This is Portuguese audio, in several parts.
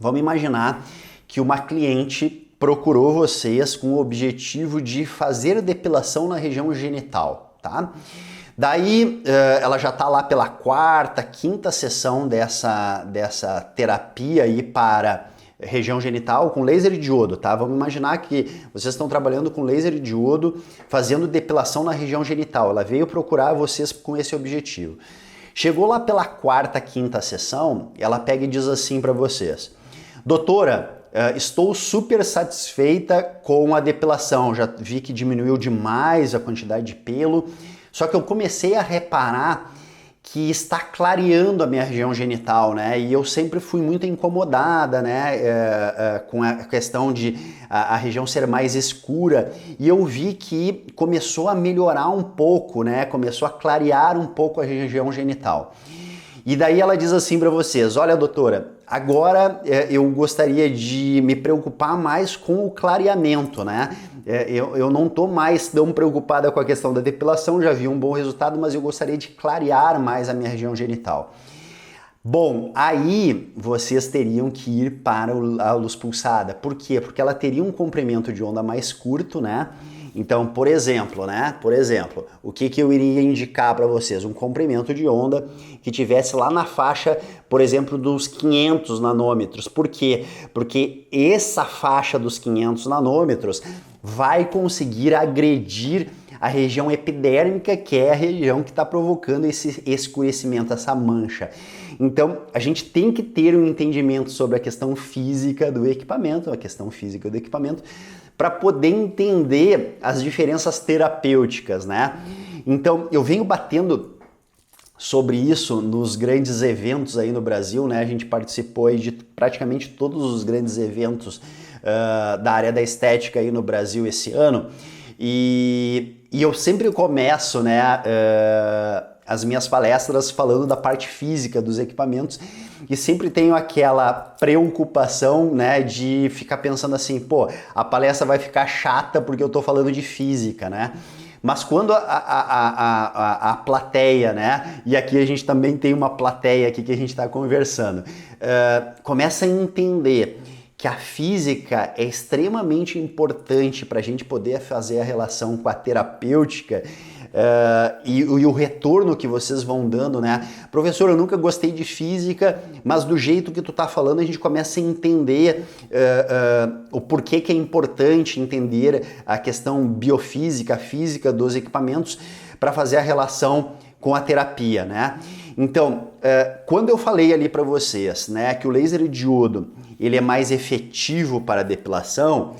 Vamos imaginar que uma cliente procurou vocês com o objetivo de fazer depilação na região genital, tá? Daí ela já está lá pela quarta, quinta sessão dessa terapia aí para região genital com laser de diodo, tá? Vamos imaginar que vocês estão trabalhando com laser de diodo, fazendo depilação na região genital. Ela veio procurar vocês com esse objetivo. Chegou lá pela quarta, quinta sessão, ela pega e diz assim para vocês: doutora, estou super satisfeita com a depilação, já vi que diminuiu demais a quantidade de pelo, só que eu comecei a reparar que está clareando a minha região genital, né? E eu sempre fui muito incomodada, né? Com a questão de a região ser mais escura. E eu vi que começou a melhorar um pouco, né? Começou a clarear um pouco a região genital. E daí ela diz assim para vocês: olha, doutora, agora eu gostaria de me preocupar mais com o clareamento, né? Eu não estou mais tão preocupada com a questão da depilação, já vi um bom resultado, mas eu gostaria de clarear mais a minha região genital. Bom, aí vocês teriam que ir para a luz pulsada. Por quê? Porque ela teria um comprimento de onda mais curto, né? Então, por exemplo, o que eu iria indicar para vocês? Um comprimento de onda que tivesse lá na faixa, por exemplo, dos 500 nanômetros. Por quê? Porque essa faixa dos 500 nanômetros vai conseguir agredir a região epidérmica, que é a região que está provocando esse escurecimento, essa mancha. Então, a gente tem que ter um entendimento sobre a questão física do equipamento, para poder entender as diferenças terapêuticas, né? Então, eu venho batendo sobre isso nos grandes eventos aí no Brasil, né? A gente participou aí de praticamente todos os grandes eventos da área da estética aí no Brasil esse ano, e eu sempre começo, né, as minhas palestras falando da parte física dos equipamentos, e sempre tenho aquela preocupação, né, de ficar pensando assim, pô, a palestra vai ficar chata porque eu tô falando de física, né? Mas quando a plateia, né, e aqui a gente também tem uma plateia aqui que a gente está conversando, começa a entender que a física é extremamente importante para a gente poder fazer a relação com a terapêutica, e o retorno que vocês vão dando, né? Professor, eu nunca gostei de física, mas do jeito que tu tá falando a gente começa a entender o porquê que é importante entender a questão biofísica, a física dos equipamentos para fazer a relação com a terapia, né? Então, quando eu falei ali para vocês, né, que o laser diodo ele é mais efetivo para a depilação,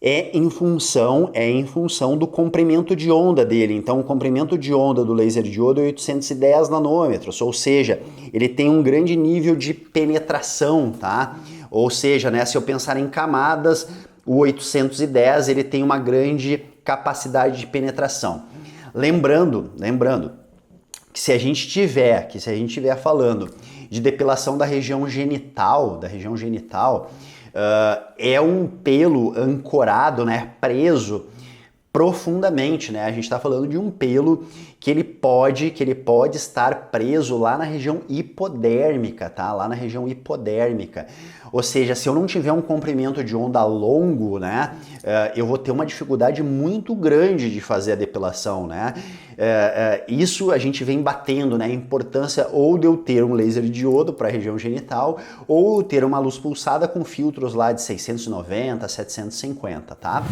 é em função do comprimento de onda dele. Então, o comprimento de onda do laser diodo é 810 nanômetros, ou seja, ele tem um grande nível de penetração, tá? Ou seja, né, se eu pensar em camadas, o 810 ele tem uma grande capacidade de penetração. Lembrando que se a gente estiver falando de depilação da região genital, é um pelo ancorado, né, preso profundamente, né? A gente está falando de um pelo que ele pode estar preso lá na região hipodérmica, tá? Lá na região hipodérmica. Ou seja, se eu não tiver um comprimento de onda longo, né, eu vou ter uma dificuldade muito grande de fazer a depilação, né? Isso a gente vem batendo, né? A importância ou de eu ter um laser diodo para a região genital ou ter uma luz pulsada com filtros lá de 690, 750, tá?